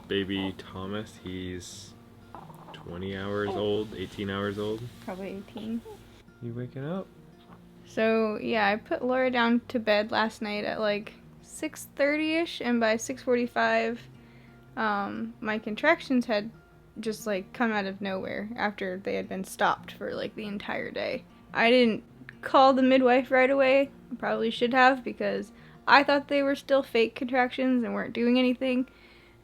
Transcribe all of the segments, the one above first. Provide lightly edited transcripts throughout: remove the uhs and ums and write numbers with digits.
baby Thomas. He's 20 hours old, 18 hours old. Probably 18. You waking up? So, yeah, I put Laura down to bed last night at like 6:30ish, and by 6:45, my contractions had just like come out of nowhere after they had been stopped for like the entire day. I didn't call the midwife right away. I probably should have, because I thought they were still fake contractions and weren't doing anything.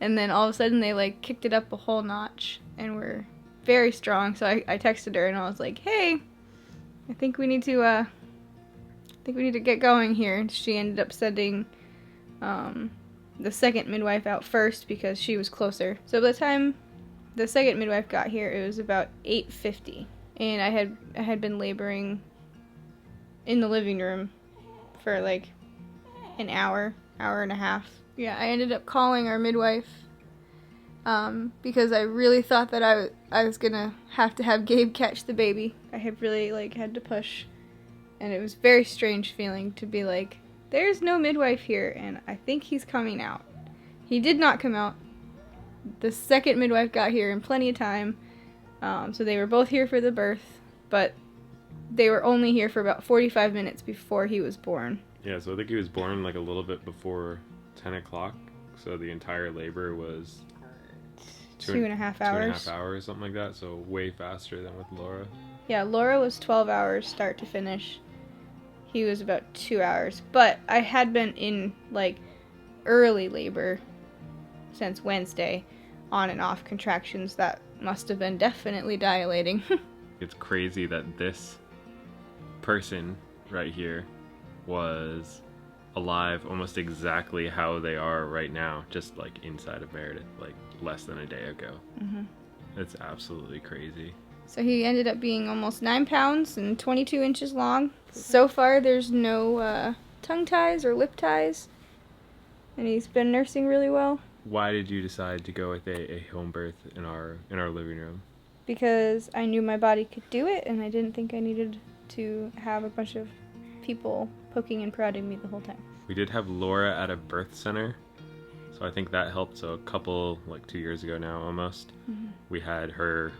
And then all of a sudden they like kicked it up a whole notch and were very strong. So I texted her and I was like, "Hey, I think we need to get going here." And she ended up sending the second midwife out first because she was closer. So by the time the second midwife got here, it was about 8:50, and I had been laboring in the living room for like an hour and a half. Yeah, I ended up calling our midwife because I really thought that I was gonna have to have Gabe catch the baby. I had really like had to push, and it was a very strange feeling to be like, there's no midwife here, and I think he's coming out. He did not come out. The second midwife got here in plenty of time, so they were both here for the birth, but they were only here for about 45 minutes before he was born. Yeah, so I think he was born like a little bit before 10 o'clock, so the entire labor was 2.5 hours. 2.5 hours, something like that, so way faster than with Laura. Yeah, Laura was 12 hours start to finish. He was about 2 hours, but I had been in like early labor since Wednesday, on and off contractions that must have been definitely dilating. It's crazy that this person right here was alive almost exactly how they are right now, just like inside of Meredith, like less than a day ago. Mm-hmm. It's absolutely crazy. So he ended up being almost 9 pounds and 22 inches long. So far there's no tongue ties or lip ties, and he's been nursing really well. Why did you decide to go with a home birth in our living room? Because I knew my body could do it, and I didn't think I needed to have a bunch of people poking and prodding me the whole time. We did have Laura at a birth center, so I think that helped. So a couple, like 2 years ago now almost, we had her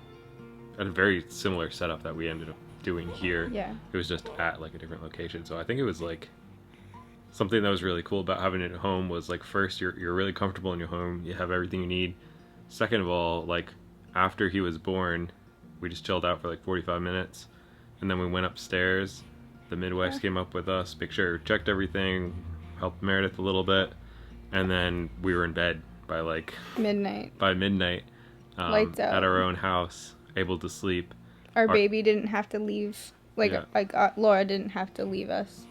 at a very similar setup that we ended up doing here. Yeah. It was just at like a different location. So I think it was like something that was really cool about having it at home was like, first, you're really comfortable in your home, you have everything you need. Second of all, like after he was born, we just chilled out for like 45 minutes, and then we went upstairs. The midwives came up with us, checked everything, helped Meredith a little bit, and then we were in bed by like midnight. Lights out at our own house, able to sleep. Our baby didn't have to leave. Laura didn't have to leave us.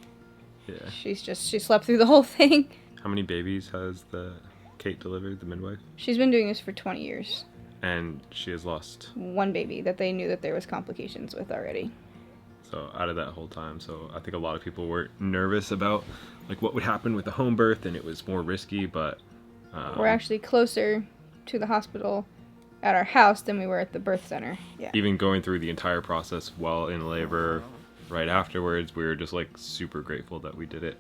Yeah. She slept through the whole thing. How many babies has Kate delivered, the midwife? She's been doing this for 20 years. And she has lost one baby that they knew that there was complications with already. So out of that whole time, so I think a lot of people were nervous about like what would happen with the home birth, and it was more risky, but we're actually closer to the hospital at our house than we were at the birth center. Yeah. Even going through the entire process while in labor, right afterwards, we were just like super grateful that we did it.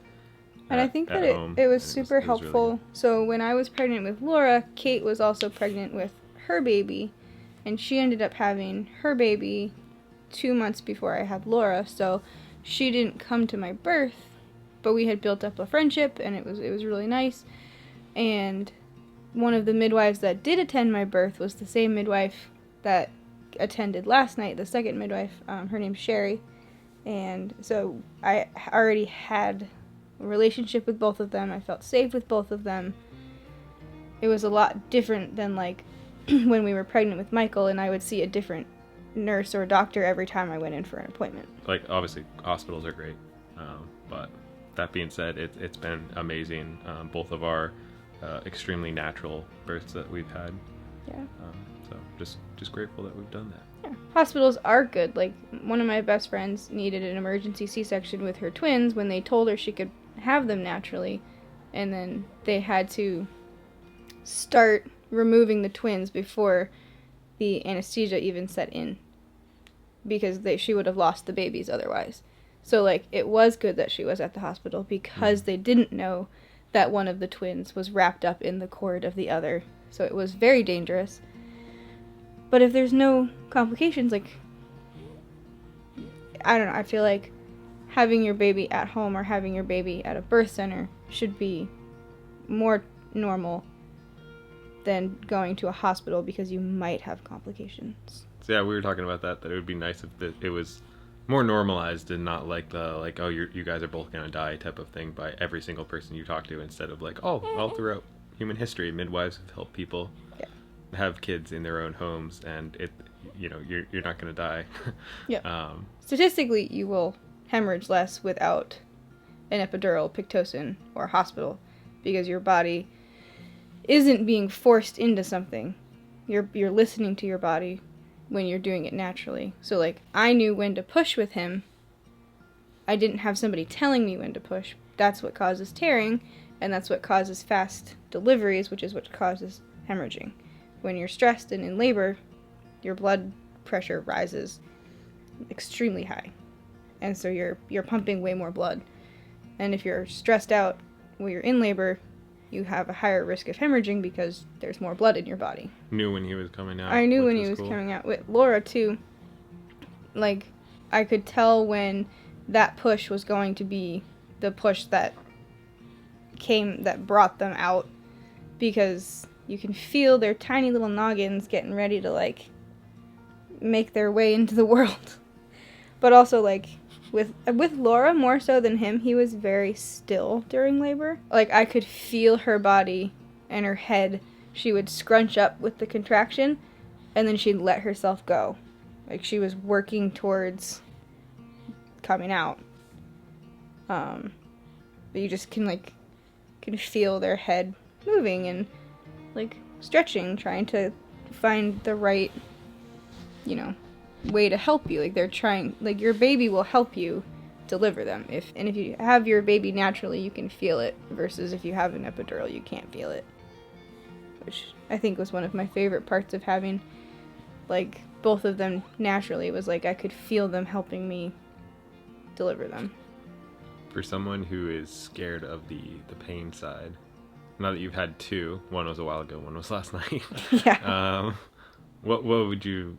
And I think that it was super helpful. Really, so when I was pregnant with Laura, Kate was also pregnant with her baby, and she ended up having her baby 2 months before I had Laura. So she didn't come to my birth, but we had built up a friendship, and it was really nice. And one of the midwives that did attend my birth was the same midwife that attended last night, the second midwife. Her name's Sherry. And so I already had a relationship with both of them. I felt safe with both of them. It was a lot different than like when we were pregnant with Michael, and I would see a different nurse or doctor every time I went in for an appointment. Like, obviously, hospitals are great. But that being said, it's been amazing. Both of our extremely natural births that we've had. Yeah. So just grateful that we've done that. Yeah. Hospitals are good. Like, one of my best friends needed an emergency C-section with her twins when they told her she could have them naturally, and then they had to start removing the twins before the anesthesia even set in, because she would have lost the babies otherwise. So like, it was good that she was at the hospital because they didn't know that one of the twins was wrapped up in the cord of the other. So it was very dangerous. But if there's no complications, like, I don't know, I feel like having your baby at home or having your baby at a birth center should be more normal than going to a hospital because you might have complications. So yeah, we were talking about that it would be nice if it was more normalized and not like the, like, oh, you guys are both gonna die type of thing by every single person you talk to, instead of like, oh, all throughout human history, midwives have helped people have kids in their own homes, and you're not gonna die. Yeah. Statistically, you will hemorrhage less without an epidural, Pitocin, or hospital, because your body isn't being forced into something. You're listening to your body when you're doing it naturally. So, like, I knew when to push with him. I didn't have somebody telling me when to push. That's what causes tearing, and that's what causes fast deliveries, which is what causes hemorrhaging. When you're stressed and in labor, your blood pressure rises extremely high. And so you're pumping way more blood. And if you're stressed out when you're in labor, you have a higher risk of hemorrhaging because there's more blood in your body. Knew when he was coming out. I knew when he was coming out. With Laura, too, like, I could tell when that push was going to be the push that brought them out, because you can feel their tiny little noggins getting ready to, like, make their way into the world. But also, like, with Laura, more so than him, he was very still during labor. Like, I could feel her body and her head. She would scrunch up with the contraction, and then she'd let herself go. Like, she was working towards coming out. But you just can feel their head moving and, like, stretching, trying to find the right, way to help you. Like, they're trying, like, your baby will help you deliver them. If you have your baby naturally, you can feel it, versus if you have an epidural, you can't feel it. Which I think was one of my favorite parts of having, like, both of them naturally, was like I could feel them helping me deliver them. For someone who is scared of the pain side, now that you've had two, one was a while ago, one was last night. Yeah. What would you?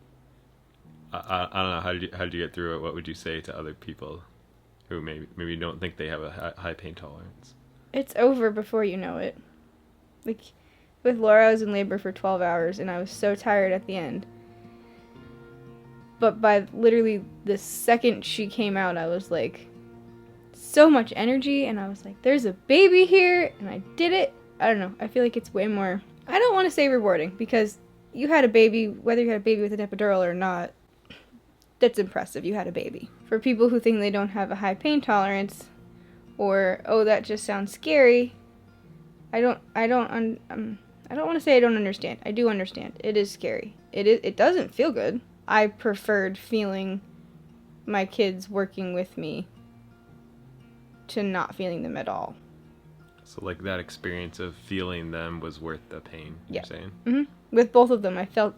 I don't know. How did you get through it? What would you say to other people who maybe don't think they have a high pain tolerance? It's over before you know it. Like, with Laura, I was in labor for 12 hours, and I was so tired at the end. But by literally the second she came out, I was like, so much energy, and I was like, there's a baby here, and I did it. I don't know. I feel like it's way more, I don't want to say rewarding, because you had a baby, whether you had a baby with an epidural or not, that's impressive. You had a baby. For people who think they don't have a high pain tolerance, or, oh, that just sounds scary, I don't want to say I don't understand. I do understand. It is scary. It doesn't feel good. I preferred feeling my kids working with me to not feeling them at all. So, like, that experience of feeling them was worth the pain, you're saying? Mm-hmm. With both of them, I felt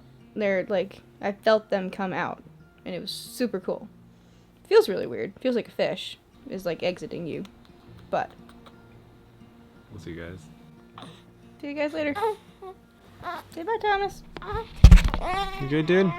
them come out, and it was super cool. Feels really weird. Feels like a fish is, like, exiting you, but We'll see you guys. See you guys later. Say bye, Thomas. You good, dude?